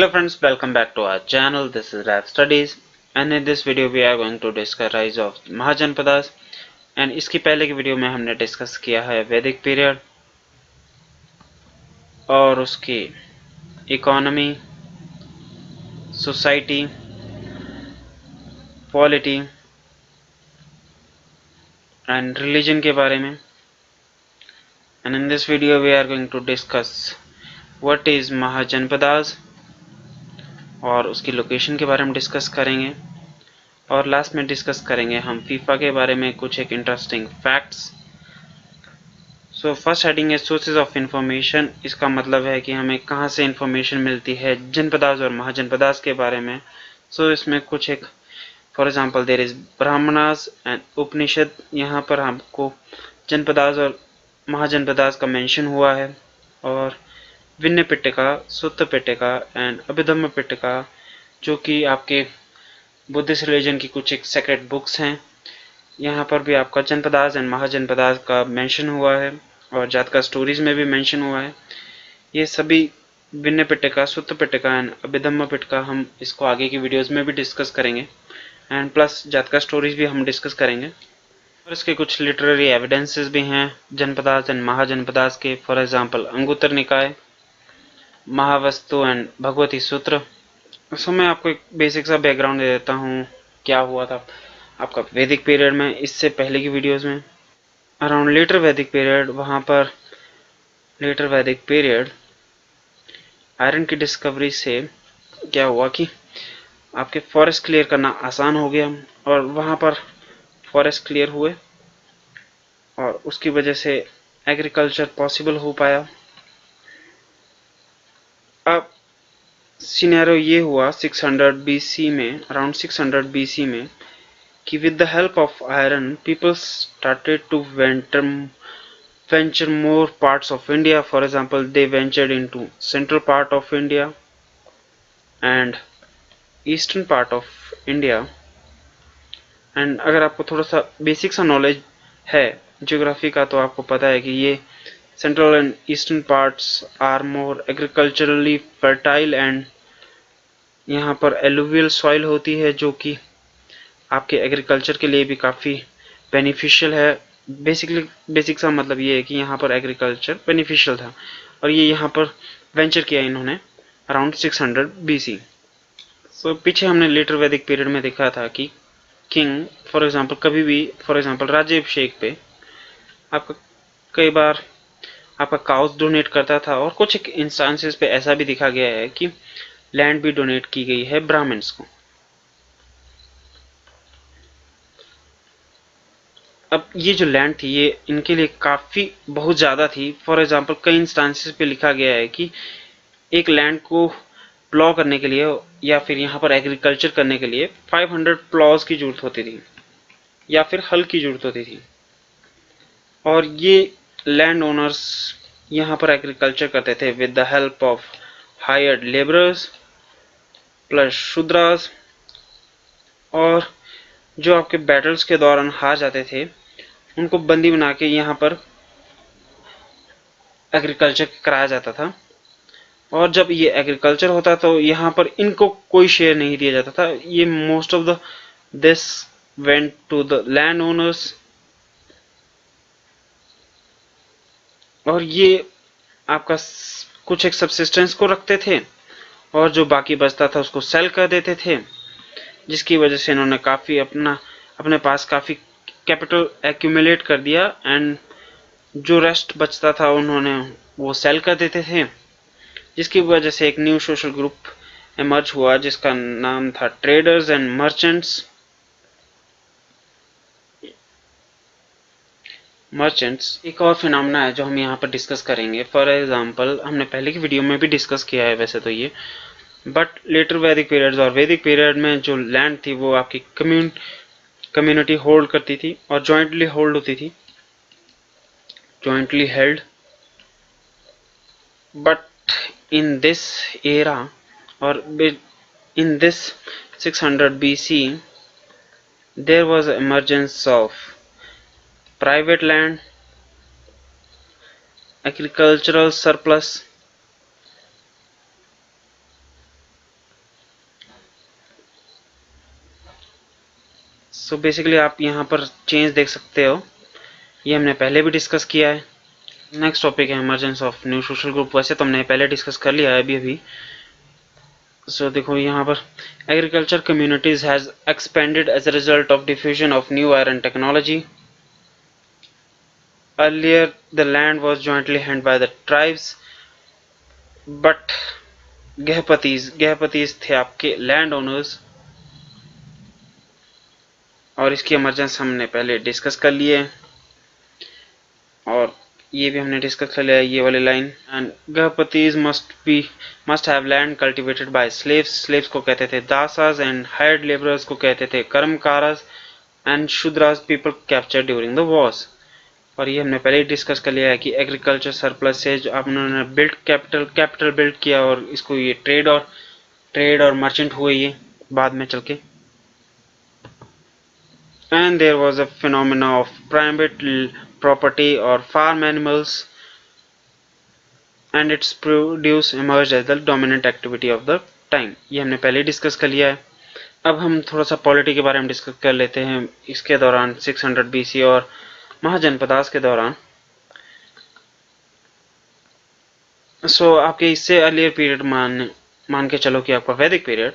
Hello friends, welcome back to our channel. This is Rap Studies and in this video we are going to discuss rise of mahajanapadas and इसकी पहले की video में हमने discuss किया है वैदिक period और उसकी economy, society, polity and religion के बारे में। And in this video we are going to discuss what is Mahajanapadas और उसकी लोकेशन के बारे में डिस्कस करेंगे और लास्ट में डिस्कस करेंगे हम फीफा के बारे में कुछ एक interesting facts. So first heading है सोर्सेज ऑफ इंफॉर्मेशन। इसका मतलब है कि हमें कहाँ से इंफॉर्मेशन मिलती है जनपदास और महाजनपदास के बारे में। सो इसमें कुछ एक for example there is Brahmanas and Upanishad. यहाँ पर हमको जनपदास और महाजनपदास का मेंशन हुआ है और विनय पिटका, सुत्त पिटका एंड अभिधम्म पिटका जो कि आपके बुद्धिस्ट रिलीजन की कुछ एक सेक्रेट बुक्स हैं। यहाँ पर भी आपका जनपदास एंड महाजनपदास का मेंशन हुआ है और जातका स्टोरीज में भी मेंशन हुआ है। ये सभी विनय पिटका, सुत्त पिटका एंड अभिधम्म पिटका हम इसको आगे की वीडियोस में भी डिस्कस करेंगे एंड प्लस जातका स्टोरीज भी हम डिस्कस करेंगे और इसके कुछ लिटरेरी एविडेंसेस भी हैं जनपदास एंड महाजनपदास के। फॉर एग्जांपल अंगुत्तर निकाय, महावस्तु एंड भगवती सूत्र। सो मैं आपको एक बेसिक सा बैकग्राउंड दे देता हूँ क्या हुआ था आपका वैदिक पीरियड में इससे पहले की वीडियोस में। अराउंड लेटर वैदिक पीरियड, वहाँ पर लेटर वैदिक पीरियड आयरन की डिस्कवरी से क्या हुआ कि आपके फॉरेस्ट क्लियर करना आसान हो गया और वहाँ पर फॉरेस्ट क्लियर हुए और उसकी वजह से एग्रीकल्चर पॉसिबल हो पाया। अब सिनेरियो ये हुआ 600 BC में, अराउंड 600 BC में कि with the help of iron people started to venture more parts of India. For example, they ventured into central part of India and eastern part of India. And अगर आपको थोड़ा सा basic सा knowledge है geography का तो आपको पता है कि ये central and eastern parts are more agriculturally fertile and यहाँ पर एलुवियल सॉइल होती है जो कि आपके एग्रीकल्चर के लिए भी काफ़ी बेनिफिशियल है। बेसिक सा मतलब ये है कि यहाँ पर एग्रीकल्चर बेनिफिशियल था और ये यहाँ पर वेंचर किया इन्होंने अराउंड 600 BC। सो पीछे हमने लेटर वैदिक पीरियड में देखा था कि किंग फॉर एग्जांपल कभी भी फॉर एग्जांपल राज्याभिषेक पे आपका कई बार आपका काउस डोनेट करता था और कुछ एक इंस्टांसेस पे ऐसा भी दिखा गया है कि लैंड भी डोनेट की गई है ब्राह्मण्स को। अब ये जो लैंड थी ये इनके लिए काफ़ी बहुत ज़्यादा थी। फॉर एग्जांपल कई इंस्टांसेस पे लिखा गया है कि एक लैंड को प्लॉ करने के लिए या फिर यहाँ पर एग्रीकल्चर करने के लिए 500 प्लॉज की जरूरत होती थी या फिर हल की जरूरत होती थी और ये लैंड ओनर्स यहाँ पर एग्रीकल्चर करते थे with the help of hired labourers plus Shudras. और जो आपके बैटल्स के दौरान हार जाते थे उनको बंदी बना के यहाँ पर एग्रीकल्चर कराया जाता था और जब ये एग्रीकल्चर होता तो यहाँ पर इनको कोई शेयर नहीं दिया जाता था। ये most of the this went to the land owners और ये आपका कुछ एक सब्सिस्टेंस को रखते थे और जो बाकी बचता था उसको सेल कर देते थे जिसकी वजह से इन्होंने काफ़ी अपने पास काफ़ी कैपिटल एक्यूमुलेट कर दिया एंड जो रेस्ट बचता था उन्होंने वो सेल कर देते थे जिसकी वजह से एक न्यू सोशल ग्रुप इमर्ज हुआ जिसका नाम था ट्रेडर्स एंड मर्चेंट्स। एक और फिनोमेना है जो हम यहाँ पर डिस्कस करेंगे। फॉर एग्जांपल हमने पहले की वीडियो में भी डिस्कस किया है वैसे तो ये, बट लेटर वैदिक पीरियड्स और वैदिक पीरियड में जो लैंड थी वो आपकी कम्युनिटी होल्ड करती थी और जॉइंटली होल्ड होती थी, jointly held. But in this era or in this 600 BC there was an emergence of private land, agricultural surplus so basically आप यहाँ पर चेंज देख सकते हो, ये हमने पहले भी डिस्कस किया है। नेक्स्ट टॉपिक है emergence of new social group. वैसे तो हमने पहले डिस्कस कर लिया है अभी। सो देखो यहाँ पर agriculture communities has expanded as a result of diffusion of new iron technology. Earlier the land was jointly held by the tribes, but gahapatis थे आपके लैंड ओनर्स, और इसकी इमरजेंस हमने पहले डिस्कस कर लिए, और ये भी हमने डिस्कस कर लिया ये वाली line. And gahapatis must have land cultivated by slaves को कहते थे दासास, एंड हायर्ड लेबरर्स को कहते थे karmakaras, and shudras people capture during the wars. और ये हमने पहले ही डिस्कस कर लिया है कि एग्रीकल्चर सरप्लस से जो उन्होंने बिल्ड कैपिटल बिल्ड किया, और इसको ये ट्रेड और मर्चेंट हुए ये बाद में चल के। And there was a phenomena of private property or farm animals, and its produce emerged as the dominant activity of the time। ये हमने पहले डिस्कस कर लिया है। अब हम थोड़ा सा पॉलिटी के बारे में डिस्कस कर लेते हैं इसके दौरान 600 BC और महाजनपदास के दौरान। आपके इससे अर्लियर पीरियड मान के चलो कि आपका वैदिक पीरियड।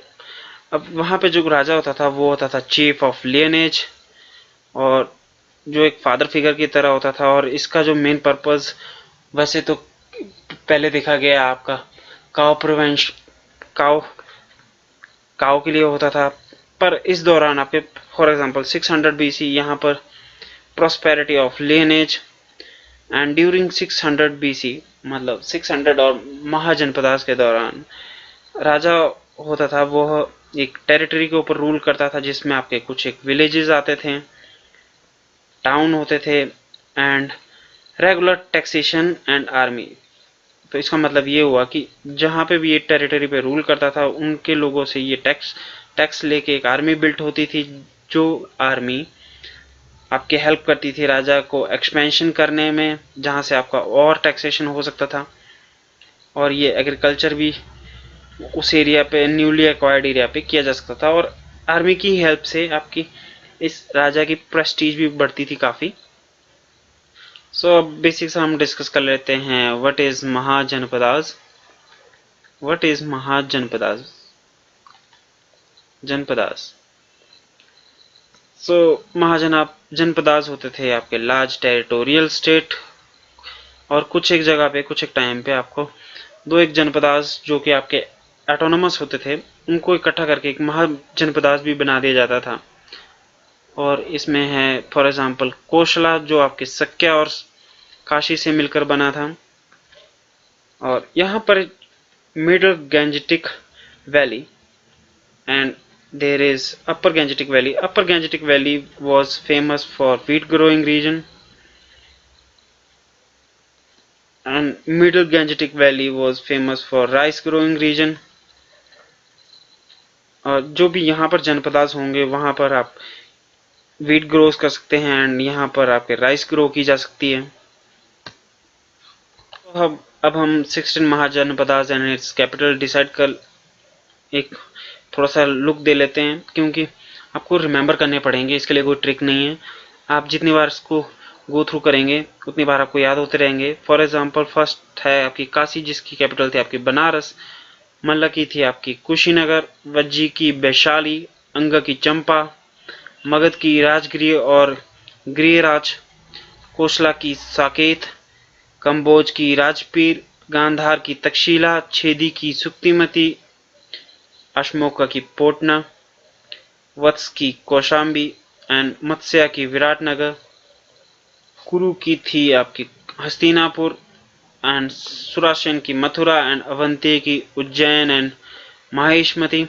अब वहाँ पे जो राजा होता था वो होता था चीफ ऑफ लियनेज, और जो एक फादर फिगर की तरह होता था, और इसका जो मेन पर्पस वैसे तो पहले देखा गया आपका काउ प्रिवेंशन काउ के लिए होता था, पर इस दौरान आपके फॉर एग्जांपल 600 BC यहाँ पर prosperity of lineage, and during 600 BC मतलब 600 और महाजनपदास के दौरान राजा होता था वो एक टेरिटरी के ऊपर रूल करता था, जिसमें आपके कुछ एक विलेजेस आते थे, टाउन होते थे, and regular taxation and army. तो इसका मतलब ये हुआ कि जहाँ पे भी ये टेरिटरी पे रूल करता था उनके लोगों से ये टैक्स लेके एक आर्मी बिल्ट होती थी, जो आर्मी आपके हेल्प करती थी राजा को एक्सपेंशन करने में, जहाँ से आपका और टैक्सेशन हो सकता था। और ये एग्रीकल्चर भी उस एरिया पे न्यूली एक्वायर्ड एरिया पे किया जा सकता था, और आर्मी की हेल्प से आपकी इस राजा की प्रेस्टीज भी बढ़ती थी काफ़ी। अब बेसिक्स हम डिस्कस कर लेते हैं what is mahajanapadas. What is mahajanapadas janapadas mahajanapadas होते थे आपके लार्ज टेरिटोरियल स्टेट, और कुछ एक जगह पे कुछ एक टाइम पे आपको दो एक जनपदास जो कि आपके ऑटोनोमस होते थे उनको इकट्ठा करके एक महाजनपदास भी बना दिया जाता था। और इसमें है फॉर एग्जांपल कोशला जो आपके सक्या और काशी से मिलकर बना था, और यहाँ पर middle Gangetic valley and there is upper Gangetic Valley. Upper Gangetic Valley was famous for wheat growing region, and Middle Gangetic Valley was famous for rice growing region। और जो भी यहाँ पर जनपदास होंगे वहाँ पर आप वीट ग्रोस कर सकते हैं, एंड यहाँ पर आपके राइस ग्रो की जा सकती है। तो अब हम 16 mahajanapadas and it's capital decide कर एक थोड़ा सा लुक दे लेते हैं, क्योंकि आपको रिमेंबर करने पड़ेंगे, इसके लिए कोई ट्रिक नहीं है। आप जितनी बार इसको गो थ्रू करेंगे उतनी बार आपको याद होते रहेंगे। फॉर एग्जांपल फर्स्ट है आपकी काशी जिसकी कैपिटल थी आपकी बनारस, मल्ल की थी आपकी कुशीनगर, वज्जी की वैशाली, अंग की चंपा, मगध की राजगृह और गृहराज, कोसला की साकेत, कंबोज की राजपीर, गांधार की तक्षशिला, छेदी की सुक्तिमती, अशोका की पोटना, वत्स की कौशाम्बी, एंड मत्स्या की विराटनगर, कुरु की थी आपकी हस्तिनापुर, एंड सुराशन की मथुरा, एंड अवंती की उज्जैन एंड माहिष्मति।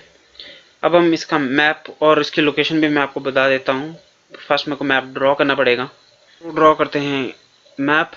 अब हम इसका मैप और इसकी लोकेशन भी मैं आपको बता देता हूँ। फर्स्ट मेरे को मैप ड्रॉ करना पड़ेगा, तो ड्रॉ करते हैं मैप।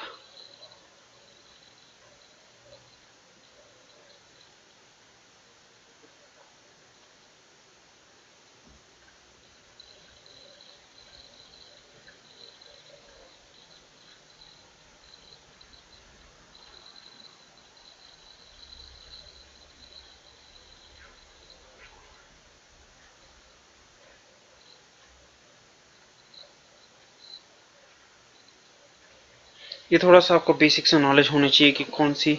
ये थोड़ा सा आपको बेसिक से नॉलेज होनी चाहिए कि कौन सी,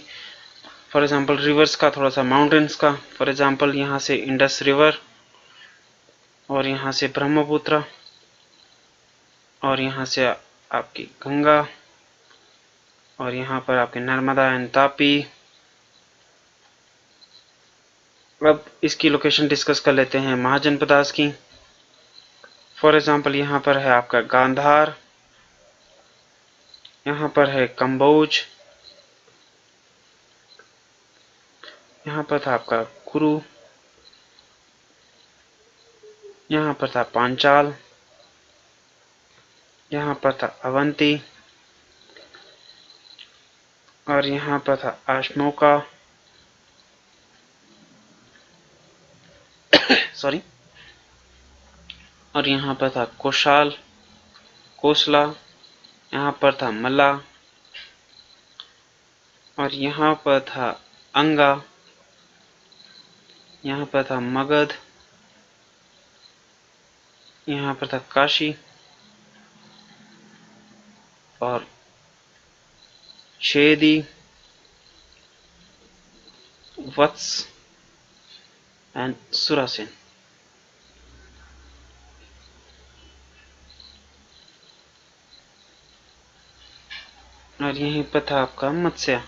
फॉर एग्जांपल रिवर्स का, थोड़ा सा माउंटेन्स का। फॉर एग्जांपल यहाँ से इंडस रिवर, और यहाँ से ब्रह्मपुत्र, और यहाँ से आपकी गंगा, और यहाँ पर आपके नर्मदा एंड तापी। अब इसकी लोकेशन डिस्कस कर लेते हैं महाजनपदास की। फॉर एग्जांपल यहाँ पर है आपका गांधार, यहाँ पर है कंबोज, यहाँ पर था आपका कुरु, यहाँ पर था पांचाल, यहाँ पर था अवंती, और यहाँ पर था अशोका, सॉरी, और यहाँ पर था कोसला, यहाँ पर था मल्ला, और यहाँ पर था अंगा, यहाँ पर था मगध, यहाँ पर था काशी, और शेदी, वत्स एंड सुरासेन। और यहीं पर था आपका मत्स्य।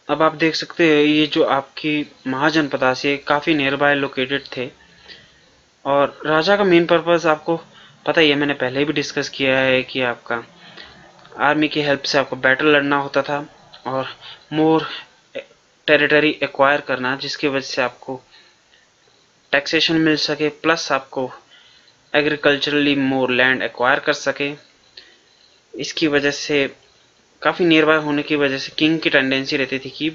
अब आप देख सकते हैं ये जो आपकी महाजनपदा से काफी नियर बाय लोकेटेड थे, और राजा का मेन पर्पस आपको पता ही है, मैंने पहले भी डिस्कस किया है कि आपका आर्मी की हेल्प से आपको बैटल लड़ना होता था और मोर टेरिटरी एक्वायर करना, जिसकी वजह से आपको टैक्सेशन मिल सके, प्लस आपको एग्रीकल्चरली मोर लैंड एक्वायर कर सके। इसकी वजह से काफ़ी नियर बाय होने की वजह से किंग की टेंडेंसी रहती थी कि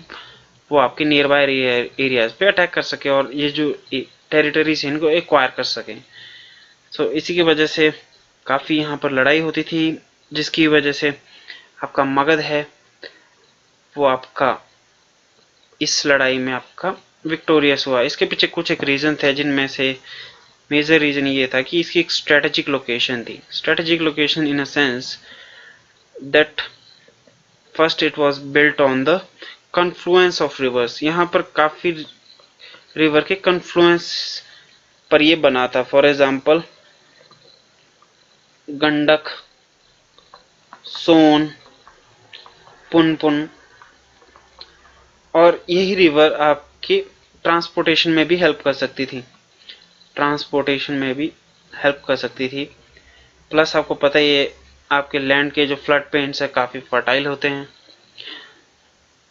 वो आपके नियर बाय एरियाज पे अटैक कर सके और ये जो टेरिटरीज हैं इनको एक्वायर कर सके। सो इसी की वजह से काफ़ी यहाँ पर लड़ाई होती थी, जिसकी वजह से आपका मगध है वो आपका इस लड़ाई में आपका विक्टोरियस हुआ। इसके पीछे कुछ एक रीज़न थे, जिनमें से मेजर रीज़न ये था कि इसकी एक स्ट्रेटेजिक लोकेशन थी। Strategic location in a sense that first it was built on the confluence of reverse. यहाँ पर काफ़ी रिवर के कन्फ्लुएंस पर ये बना था। फॉर एग्जाम्पल गंडक, सोन, पुनपुन, और यही रिवर आपकी ट्रांसपोर्टेशन में भी हेल्प कर सकती थी, प्लस आपको पता ही है आपके लैंड के जो फ्लड पेन्स है काफ़ी फर्टाइल होते हैं,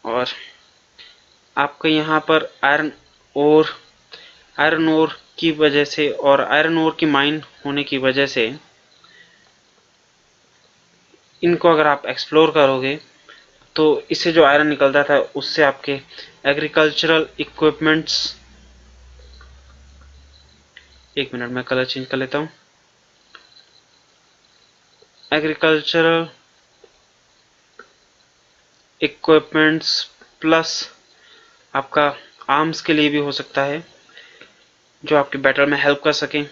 और आपके यहाँ पर आयरन ओर की वजह से और आयरन ओर की माइन होने की वजह से इनको अगर आप एक्सप्लोर करोगे तो इससे जो आयरन निकलता था उससे आपके एग्रीकल्चरल इक्विपमेंट्स, एक मिनट में कलर चेंज कर लेता हूँ, एग्रीकल्चरल इक्विपमेंट्स प्लस आपका आर्म्स के लिए भी हो सकता है जो आपके बैटल में हेल्प कर सकें।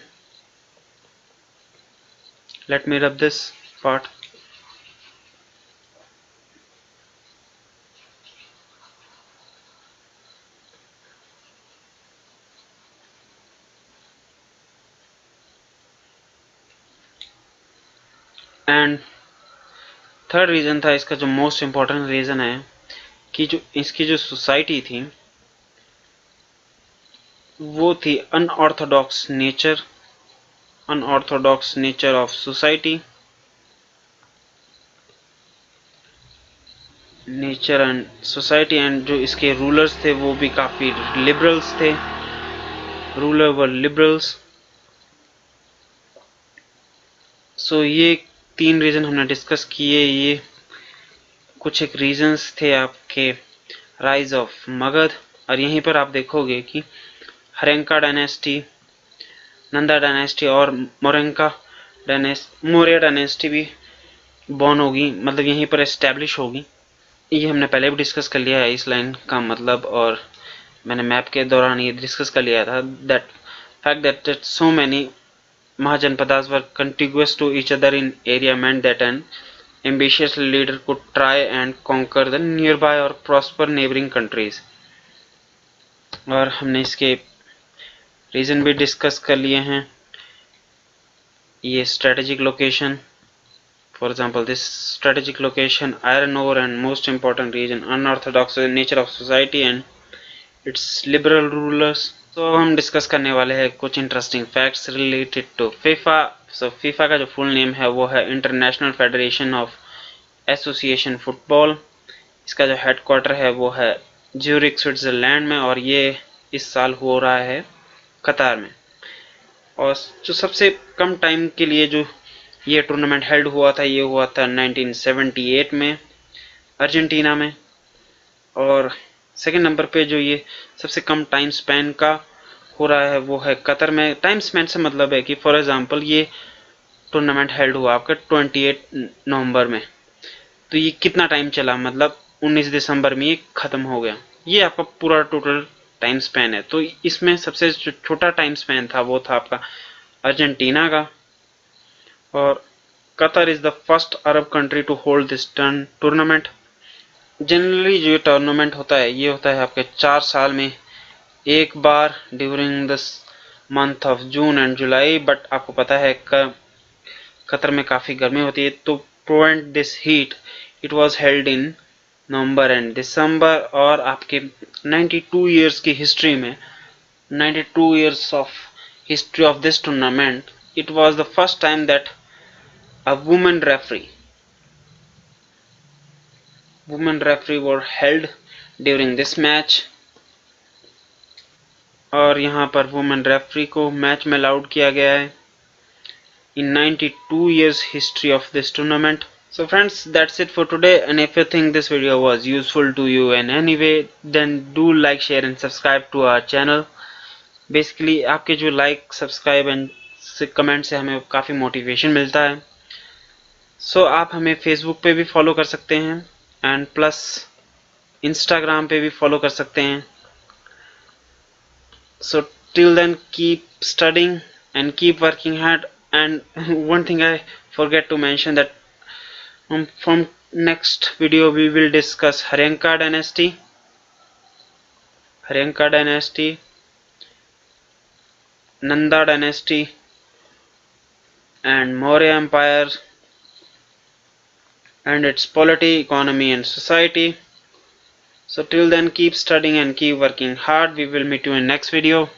Let me rub this part. And third reason था इसका, जो मोस्ट इम्पॉर्टेंट रीज़न है कि जो इसकी जो सोसाइटी थी वो थी unorthodox nature of society, and जो इसके रूलर्स थे वो भी काफ़ी लिबरल्स थे, रूलर वर लिबरल्स। सो ये 3 रीज़न हमने डिस्कस किए। ये कुछ एक रीजंस थे आपके राइज ऑफ मगध, और यहीं पर आप देखोगे कि हरेंका डायनेस्टी, नंदा डायनेस्टी और मौर्य डायनेस्टी भी बॉर्न होगी, मतलब यहीं पर एस्टेब्लिश होगी। ये हमने पहले भी डिस्कस कर लिया है इस लाइन का मतलब, और मैंने मैप के दौरान ये डिस्कस कर लिया था that fact that so many Mahajanpadas were contiguous to each other in area meant that an ambitious leader could try and conquer the nearby or prosper neighboring countries. और हमने इसके रीजन भी डिस्कस कर लिए हैं. ये strategic location, for example, this strategic location, iron ore, and most important region, unorthodox nature of society and its liberal rulers. तो हम डिस्कस करने वाले हैं कुछ interesting facts related to FIFA. So FIFA का जो फुल नेम है वो है international federation of association football. इसका जो हेडक्वार्टर है वो है ज्यूरिख स्विट्जरलैंड में, और ये इस साल हो रहा है कतार में. और जो सबसे कम टाइम के लिए जो ये टूर्नामेंट हेल्ड हुआ था, ये हुआ था 1978 में अर्जेंटीना में. और सेकेंड नंबर पे जो ये सबसे कम टाइम स्पैन का हो रहा है वो है कतर में. टाइम स्पैन से मतलब है कि फॉर एग्जांपल ये टूर्नामेंट हेल्ड हुआ आपका 28 नवंबर में, तो ये कितना टाइम चला, मतलब 19 दिसंबर में ये ख़त्म हो गया. ये आपका पूरा टोटल टाइम स्पैन है. तो इसमें सबसे जो छोटा टाइम स्पैन था वो था आपका अर्जेंटीना का. और Qatar is the first Arab country to hold this tournament. Generally जो टूर्नामेंट होता है ये होता है आपके 4 साल में एक बार during the month of June and July. But आपको पता है कतर में काफ़ी गर्मी होती है, तो prevent this heat it was held in November and December. और आपके 92 ईयर्स की हिस्ट्री में, 92 years of history of this tournament, it was the first time that a women referee were held during this match. और यहाँ पर women referee को match में allowed किया गया है in 92 years history of this tournament. So friends, that's it for today, and if you think this video was useful to you in any way, then do like, share and subscribe to our channel. Basically आपके जो like, subscribe and comment से हमें काफ़ी motivation मिलता है. So आप हमें Facebook पे भी फॉलो कर सकते हैं एंड प्लस इंस्टाग्राम पे भी फॉलो कर सकते हैं. So till then, keep studying and keep working hard. And one thing I forget to mention that from next video we will discuss Haryanka dynasty, Nanda dynasty, and Maurya Empire and its polity, economy and society. So till then, keep studying and keep working hard. We will meet you in next video.